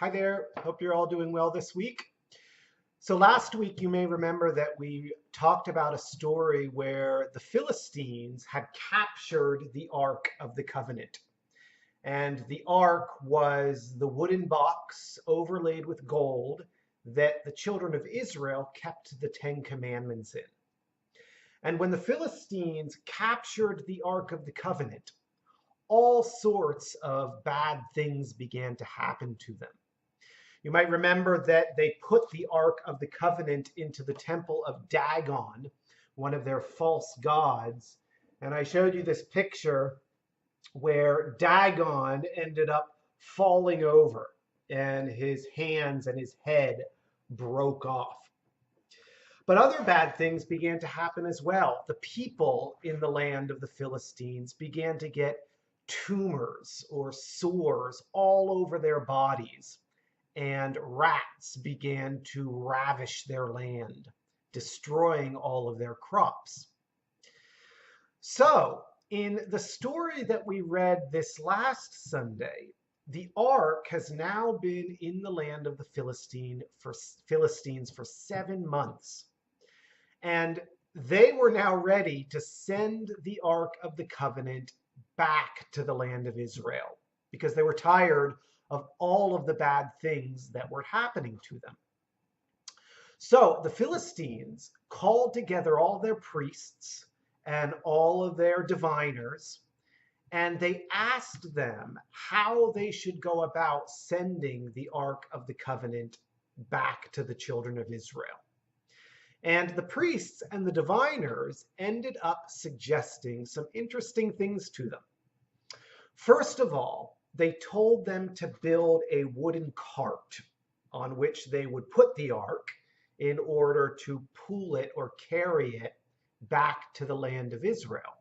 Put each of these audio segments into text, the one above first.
Hi there. Hope you're all doing well this week. So last week, you may remember that we talked about a story where the Philistines had captured the Ark of the Covenant. And the Ark was the wooden box overlaid with gold that the children of Israel kept the Ten Commandments in. And when the Philistines captured the Ark of the Covenant, all sorts of bad things began to happen to them. You might remember that they put the Ark of the Covenant into the temple of Dagon, one of their false gods. And I showed you this picture where Dagon ended up falling over and his hands and his head broke off. But other bad things began to happen as well. The people in the land of the Philistines began to get tumors or sores all over their bodies, and rats began to ravish their land, destroying all of their crops. So, in the story that we read this last Sunday, the ark has now been in the land of the Philistines for 7 months. And they were now ready to send the Ark of the Covenant back to the land of Israel because they were tired of all of the bad things that were happening to them. So the Philistines called together all their priests and all of their diviners, and they asked them how they should go about sending the Ark of the Covenant back to the children of Israel. And the priests and the diviners ended up suggesting some interesting things to them. First of all, they told them to build a wooden cart on which they would put the ark in order to pull it or carry it back to the land of Israel.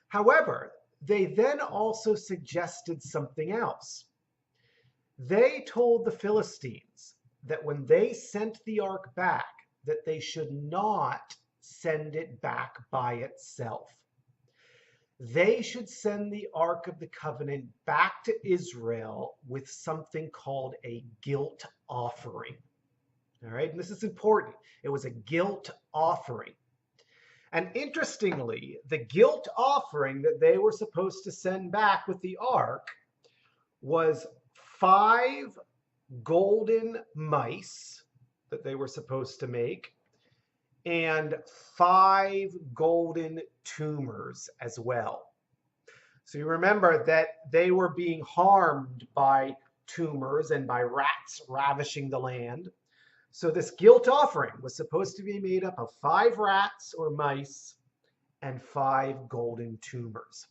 However, they then also suggested something else. They told the Philistines that when they sent the ark back, that they should not send it back by itself. They should send the Ark of the Covenant back to Israel with something called a guilt offering. All right, and this is important. It was a guilt offering. And interestingly, the guilt offering that they were supposed to send back with the ark was 5 golden mice that they were supposed to make, and 5 golden tumors as well. So you remember that they were being harmed by tumors and by rats ravishing the land. So this guilt offering was supposed to be made up of 5 rats or mice and 5 golden tumors.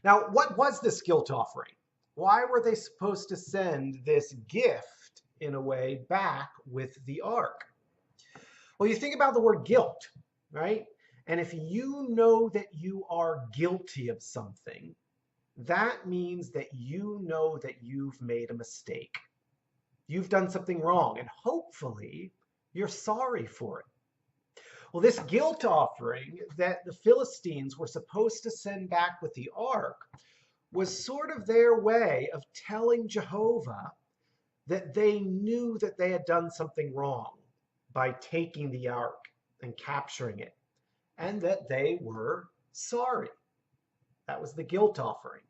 Now, what was this guilt offering? Why were they supposed to send this gift, in a way, back with the ark? Well, you think about the word guilt, right? And if you know that you are guilty of something, that means that you know that you've made a mistake. You've done something wrong, and hopefully you're sorry for it. Well, this guilt offering that the Philistines were supposed to send back with the ark was sort of their way of telling Jehovah that they knew that they had done something wrong by taking the ark and capturing it, and that they were sorry. That was the guilt offering.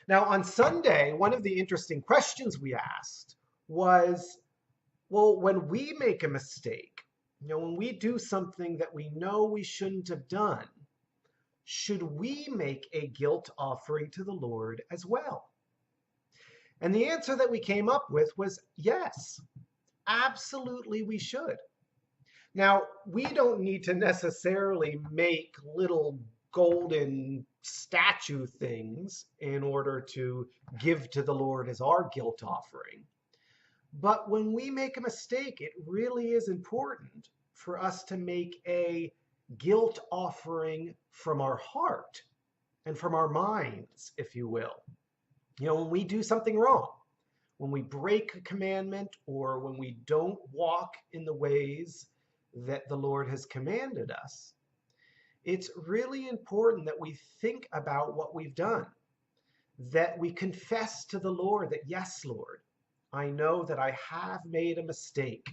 Now, on Sunday, one of the interesting questions we asked was, well, when we make a mistake, when we do something that we know we shouldn't have done, should we make a guilt offering to the Lord as well? And the answer that we came up with was yes, absolutely we should. Now, we don't need to necessarily make little golden statue things in order to give to the Lord as our guilt offering. But when we make a mistake, it really is important for us to make a guilt offering from our heart and from our minds, if you will. When we do something wrong, when we break a commandment, or when we don't walk in the ways that the Lord has commanded us, it's really important that we think about what we've done, that we confess to the Lord that, yes, Lord, I know that I have made a mistake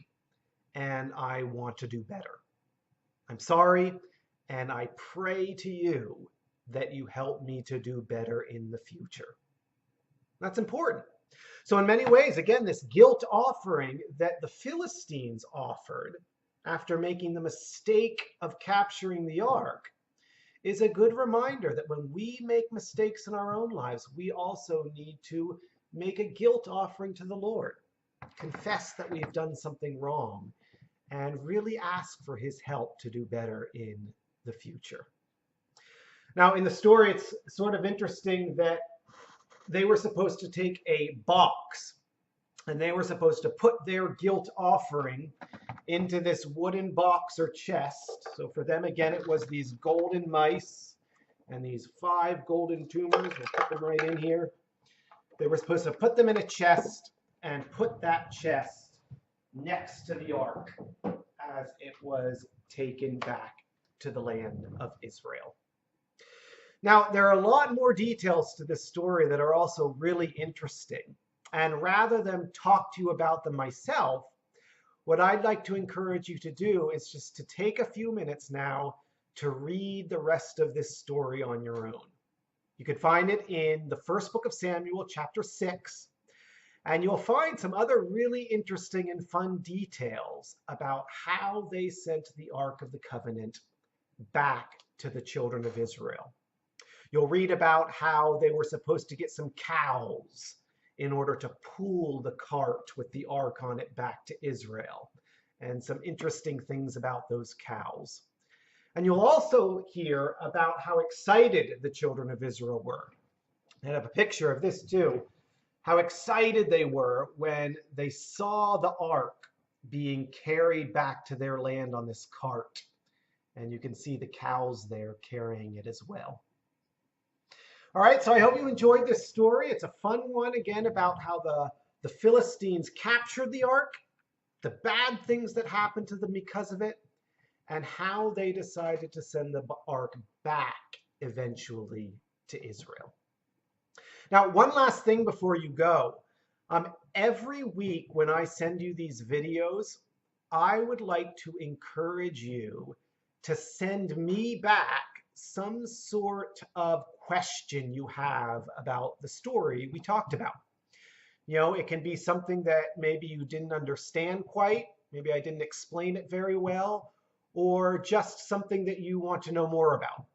and I want to do better. I'm sorry, and I pray to you that you help me to do better in the future. That's important. So in many ways, again, this guilt offering that the Philistines offered after making the mistake of capturing the ark is a good reminder that when we make mistakes in our own lives, we also need to make a guilt offering to the Lord, confess that we've done something wrong, and really ask for his help to do better in the future. Now, in the story, it's sort of interesting that they were supposed to take a box and they were supposed to put their guilt offering into this wooden box or chest. So for them, again, it was these golden mice and these 5 golden tumors. We'll put them right in here. They were supposed to put them in a chest and put that chest next to the ark as it was taken back to the land of Israel. Now, there are a lot more details to this story that are also really interesting. And rather than talk to you about them myself, what I'd like to encourage you to do is just to take a few minutes now to read the rest of this story on your own. You can find it in the first book of Samuel, chapter 6, and you'll find some other really interesting and fun details about how they sent the Ark of the Covenant back to the children of Israel. You'll read about how they were supposed to get some cows in order to pull the cart with the ark on it back to Israel, and some interesting things about those cows. And you'll also hear about how excited the children of Israel were. And I have a picture of this too, how excited they were when they saw the ark being carried back to their land on this cart. And you can see the cows there carrying it as well. All right, so I hope you enjoyed this story. It's a fun one, again, about how the Philistines captured the ark, the bad things that happened to them because of it, and how they decided to send the ark back eventually to Israel. Now, one last thing before you go. Every week when I send you these videos, I would like to encourage you to send me back some sort of question you have about the story we talked about. You know, it can be something that maybe you didn't understand quite, maybe I didn't explain it very well, or just something that you want to know more about.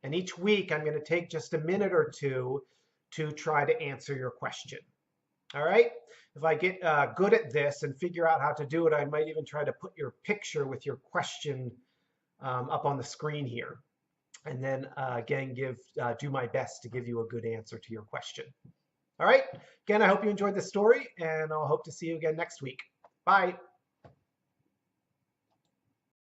And each week I'm going to take just a minute or two to try to answer your question. All right? If I get good at this and figure out how to do it, I might even try to put your picture with your question up on the screen here. And then again, do my best to give you a good answer to your question. All right. Again, I hope you enjoyed the story, and I'll hope to see you again next week. Bye.